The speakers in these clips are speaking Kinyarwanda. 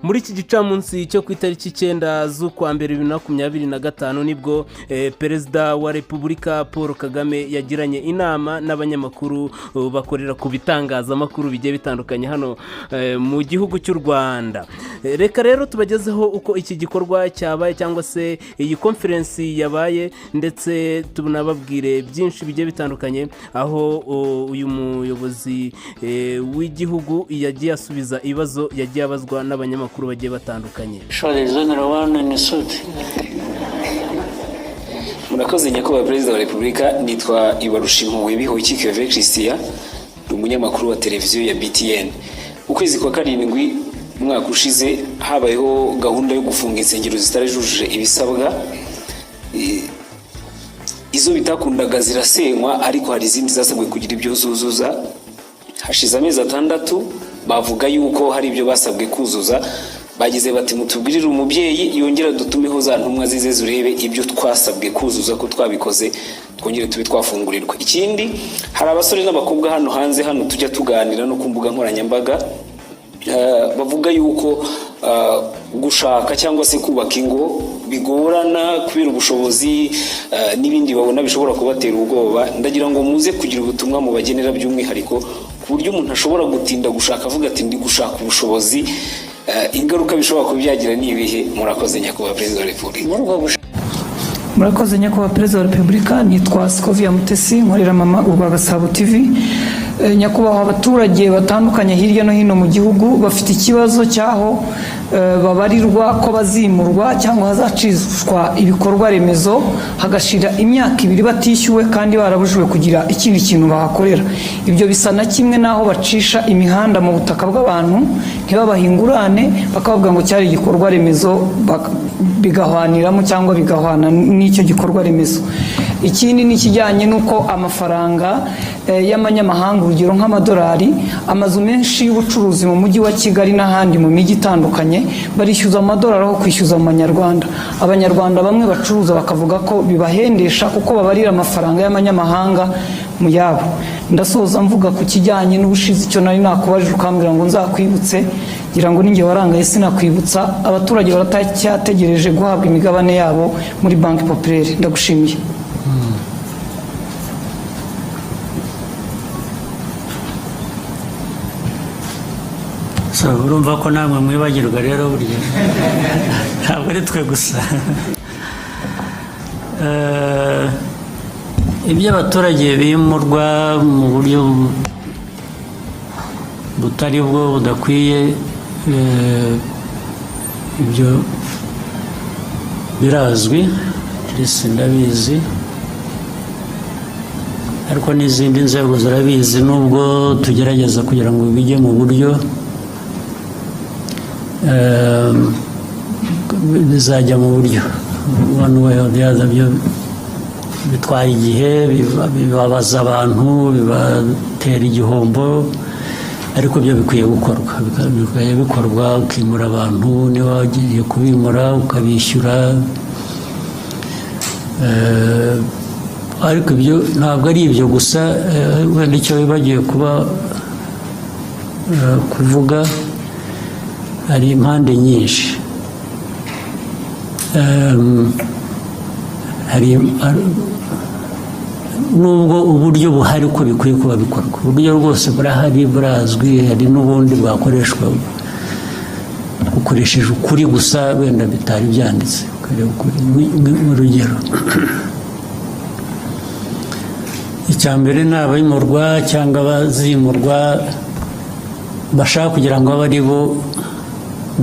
muri iki gicamunsi cyo ku itariki 9 z'ukwa mbere 2025 nibwo perezida wa Repubulika Paul Kagame yagiranye inama n'abanyamakuru bakorera ku bitangazamakuru bigiye bitandukanye hano mu gihugu cy'u Rwanda. Reka rero tubagezeho uko iki gikorwa cyabaye cyangwa se iyi conference yabaye, ndetse tunababwire byinshi bigiye bitandukanye, aho uyu muyobozi w'igihugu yagiye asubiza ibibazo yagiye abazwa n'abanyamakuru bagiye batandukanye. Murakoze nyakubahwa perezida wa Repubulika, nitwa Ibarushimuwe Bihoki Keve Christian, umunyamakuru wa televiziyo ya BTN. Ukwezi kwa karindwi umwaka ushize habayeho gahunda yo gufunga insengero zitarajuje ibisabwa. Izo bitakundaga zirasenywa, ariko hari izindi zasabwe kugira ibyo zuzuza. Hashize amezi 6 bavuga yuko hari ibyo basabwe kuzuza. Bagize bati mutubwirire umubyeyi yongera dutumeho za ntumwa zize zurebe ibyo twasabwe kuzuza ko twabikoze, twongere tube twafungurirwa. Ikindi, hari abasore n'abakobwa hano hanze hano tujya tuganira no ku mbuga nkoranyambaga, bavuga yuko gushaka cyangwa se kubaka ingo bigorana kubera ubushobozi n'ibindi babona bishobora kubatera ubwoba. Ndagira ngo muze kugira ubutumwa mu bagenera by'umwihariko ku buryo umuntu ashobora gutinda gushaka avuga ati ndi gushaka ubushobozi, ingaruka bishobora kubyagira nibihe. Murakoze nyakubahwa perezida wa Repubulika. Murakoze nyakubahwa perezida wa Repubulika, nitwa Scovia Mutesi, nkorera mama urwa Gasabo TV. Nyakubahwa abaturage batandukanye hirya no hino mu gihugu bafite ikibazo cyaho babarirwa ko bazimurwa cyangwa hazacishwa ibikorwa remezo hagashira imyaka 2 batishyuwe kandi barabujijwe kugira ikindi kintu bahakorera. Ibyo bisa na kimwe naho bacisha imihanda mu butaka bw'abantu ntibabahingurane, bakavuga ngo cyari igikorwa remezo bigahwaniramo cyangwa bigahwana n'icyo gikorwa remezo. Ikindi ni kijyanye nuko amafaranga y'amanyamahanga, urugero nk'amadolari, amazu menshi y'ubucuruzi mu mujyi wa Kigali n'ahandi mu mijyi itandukanye barishyuza amadolari aho kwishyuza mu manyarwanda. Abanyarwanda bamwe bacuruza bakavuga ko bibahendesha kuko babarira amafaranga y'amanyamahanga mu yabo. Ndasoza mvuga ku kijyanye n'ubushizi icyo nari nakubajije ukambwira ngo nzakwibutse, ngira ngo ninjye warangaye sinakwibutsa. Abaturage baratacyategereje guhabwa imigabane yabo muri Banki Populaire. Ndagushimiye. Urumva ko namwe mwibagirwa rero burya ntabwo ari twe gusa. Ibyo abaturage bimurwa mu buryo butari bwo budakwiye, ibyo birazwi ndetse ndabizi, ariko n'izindi nzego zirabizi, nubwo tugerageza kugira ngo bijye mu buryo bizajya mu buryo one way or the other. Byo bitwaye igihe, bibabaza abantu, bibatera igihombo, ariko byo bikwiye gukorwa, ukimura abantu, niba wagiye kubimura ukabishyura. Ariko ibyo ntabwo ari ibyo gusa, wenda icyo bibagiye kuvuga, hari impande nyinshi. Nubwo uburyo buhari ko bikwiye kuba bikorwa, uburyo rwose burahari, burazwi, hari n'ubundi bwakoreshwa ukoresheje ukuri gusa, wenda bitari byanditse. Urugero, icya mbere ni abimurwa cyangwa abazimurwa bashaka kugira ngo abe ari bo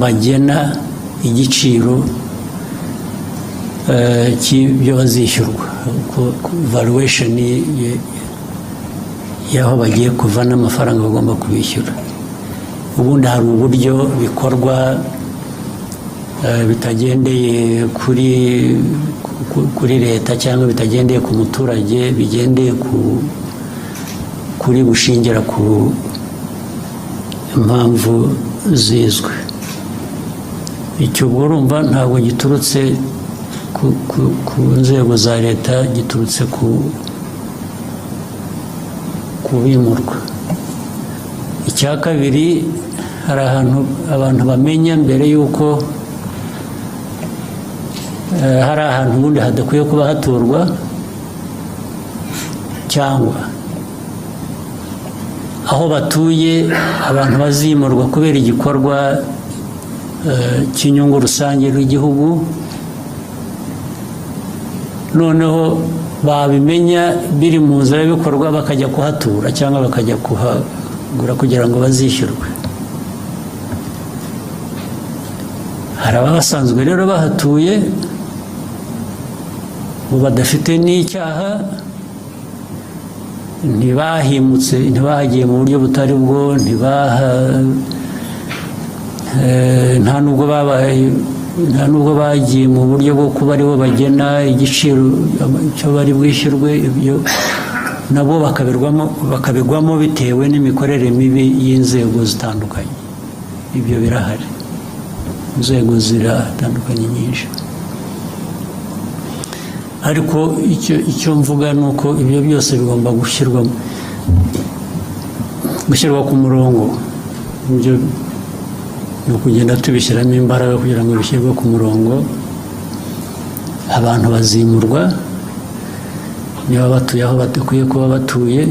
bagena igiciro cy'ibyo bazishyurwa, valuation y'aho bagiye kuva n'amafaranga bagomba kubishyura. Ubundi hari uburyo bikorwa bitagendeye kuri leta cyangwa bitagendeye ku muturage, bigendeye kuri bushingira ku impamvu zizwe. Icyo urumva ntabwo giturutse ku nzego za leta, giturutse ku bimurwa. Icya kabiri, hari ahantu abantu bamenya mbere y'uko hari ahantu ubundi hadakwiye kuba haturwa cyangwa aho batuye abantu bazimurwa kubera igikorwa cy'inyungu rusange rw'igihugu, noneho babimenya biri mu nzira y'ibikorwa bakajya kuhatura cyangwa bakajya kuhagura kugira ngo bazishyurwe. hari ababa basanzwe rero bahatuye ubu badafite n'icyaha, ntibahimutse, ntibahagiye mu buryo butari bwo, nta nubwo bagiye mu buryo bwo kuba aribo bagena igiciro cyo bari bwishyurwe. Ibyo nabo bakabigwamo bitewe n'imikorere mibi y'inzego zitandukanye. Ibyo birahari, inzego ziratandukanye nyinshi, ariko icyo mvuga ni uko ibyo byose bigomba gushyirwa ku murongo. Ibyo ni ukugenda tubishyiramo imbaraga kugira ngo bishyirwe ku murongo. Abantu bazimurwa niba batuye aho badakwiye kuba batuye.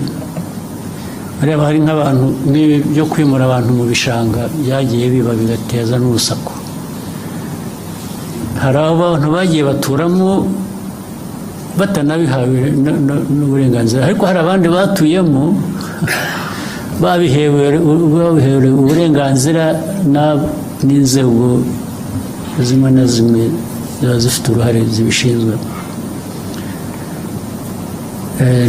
Hariya hari nk'abantu byo kwimura abantu mu bishanga byagiye biba bigateza n'urusaku. Hari abantu bagiye baturamo batanabihawe n'uburenganzira, ariko hari abandi batuyemo babihewe uburenganzira n'inzego zimwe na zimwe ziba zifite uruhare zibishinzwe.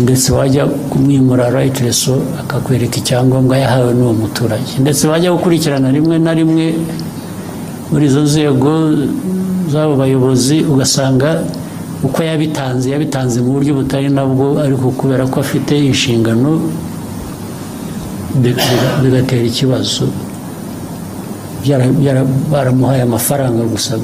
Ndetse wajya kumwimura rayitireso akakwereka icyangombwa yahawe n'uwo muturage, ndetse wajya gukurikirana rimwe na rimwe muri izo nzego z'abo bayobozi ugasanga uko yabitanze mu buryo butari nabwo, ariko kubera ko afite inshingano bigatera ikibazo. Baramuhaye amafaranga gusa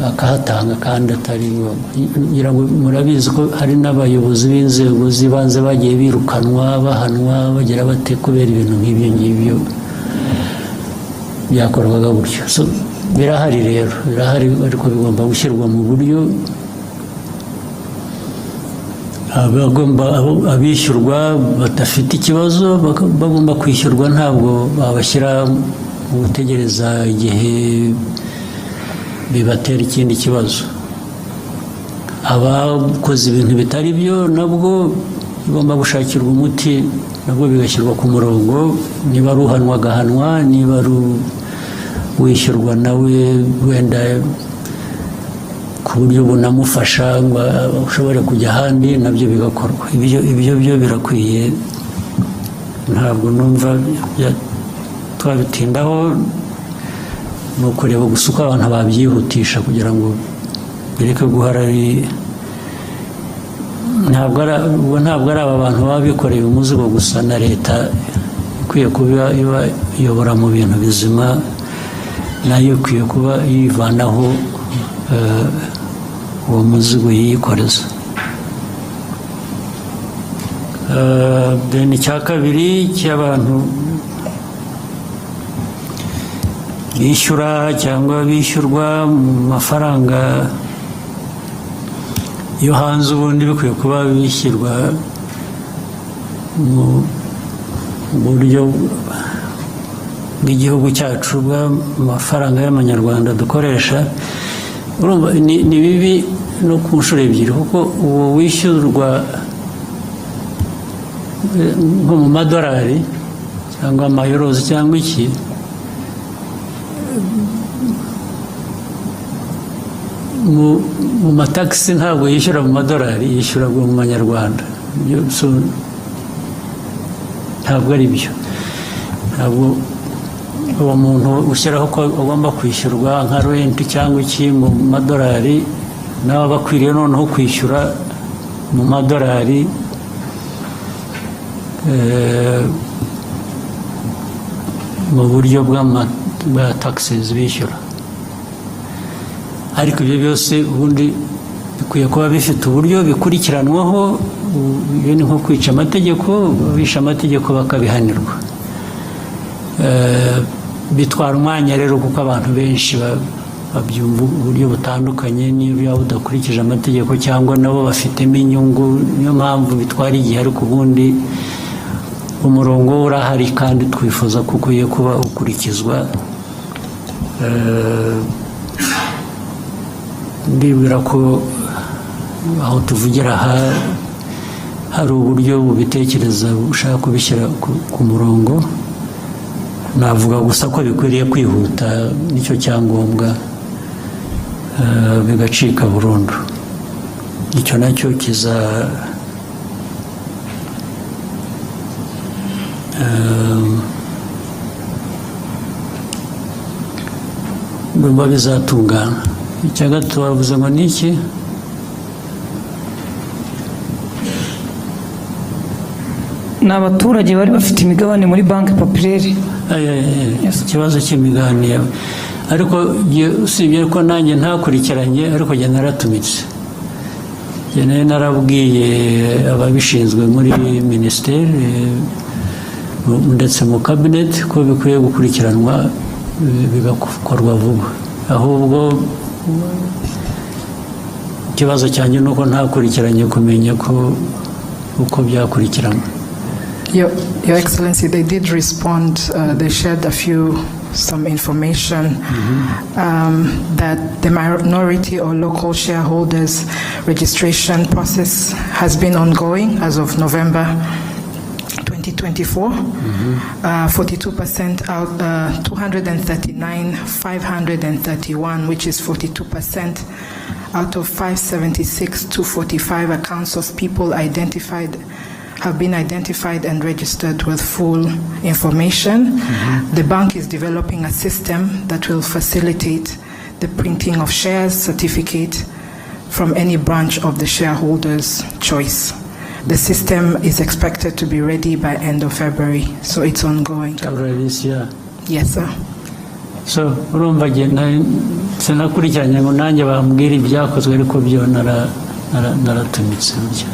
akahatanga kandi atari ngombwa. Murabizi ko hari n'abayobozi b'inzego z'ibanze bagiye birukanwa, bahanwa, bagira bate kubera ibintu nk'ibyo ngibyo byakorwaga gutyo. Birahari rero, birahari, ariko bigomba gushyirwa mu buryo abishyurwa badafite ikibazo bagomba kwishyurwa, ntabwo babashyira mu gutegereza igihe bibatera ikindi kibazo. Abakoze ibintu bitari byo nabwo bigomba gushakirwa umuti, nabwo bigashyirwa ku murongo. Niba ari uhanwa agahanwa, niba ari wishyurwa nawe wenda ku buryo bunamufasha ngo ushobore kujya ahandi, nabyo bigakorwa. Ibyo byo birakwiye, ntabwo numva twabitindaho. Ni ukureba gusa uko abantu babyihutisha kugira ngo bireke guhora ari ntabwo ari aba bantu baba bikoreye umuzigo gusa, na leta ikwiye kuba iyobora mu bintu bizima, nayo ikwiye kuba yivanaho uwo muzigo yikoreza. Icya kabiri cy'abantu bishyura cyangwa bishyurwa mu mafaranga yo hanze, ubundi bikwiye kuba bishyirwa mu buryo bw'igihugu cyacu bw'amafaranga y'amanyarwanda dukoresha. Ni bibi no ku nshuro ebyiri, kuko uwo wishyurwa nko mu madolari cyangwa amayorozi cyangwa iki, mu matakisi ntabwo yishyura mu madolari, yishyura mu manyarwanda. Ntabwo ari byo. Ntabwo uwo muntu ushyiraho ko agomba kwishyurwa nka renti cyangwa iki mu madolari, nawe aba akwiriye noneho kwishyura mu madolari mu buryo bwa taxes bishyura. Ariko ibyo byose ubundi bikwiye kuba bifite uburyo bikurikiranwaho. Iyo ni nko kwica amategeko, bishe amategeko bakabihanirwa. bitwara umwanya rero kuko abantu benshi babyumva uburyo butandukanye, niba udakurikije amategeko cyangwa nabo bafitemo inyungu, niyo mpamvu bitwara igihe, ariko ubundi umurongo urahari kandi twifuza ko ukwiye kuba ukurikizwa. Ndibwira ko aho tuvugira aha hari uburyo bubitekereza ushaka kubishyira ku murongo. Navuga gusa ko bikwiriye kwihuta, nicyo cyangombwa, bigacika burundu. Icyo nacyo kiza numva bizatungana. Icya gatatu bavuze ngo ni iki? ni abaturage bari bafite imigabane muri banki populaire. Ikibazo cy'imigabane, ariko usibye ko nanjye ntakurikiranye, ariko njye naratumitse, njye narabwiye ababishinzwe muri minisiteri ndetse mu kabineti ko bikwiye gukurikiranwa bigakorwa vuba. Ahubwo ikibazo cyanjye ni uko ntakurikiranye kumenya ko uko byakurikiranwa. Your Excellency, they did respond. They shared some information that the minority or local shareholders registration process has been ongoing as of November 2024. 42% out, 239,531, which is 42% out of 576 to 45 accounts of people have been identified and registered with full information. The bank is developing a system that will facilitate the printing of shares certificate from any branch of the shareholders' choice. The system is expected to be ready by end of February, so it's ongoing. February this year? Yes, sir. So, urumva sinakurikiranye ngo nanjye bambwira ibyakozwe, ariko byo naratumitse burya.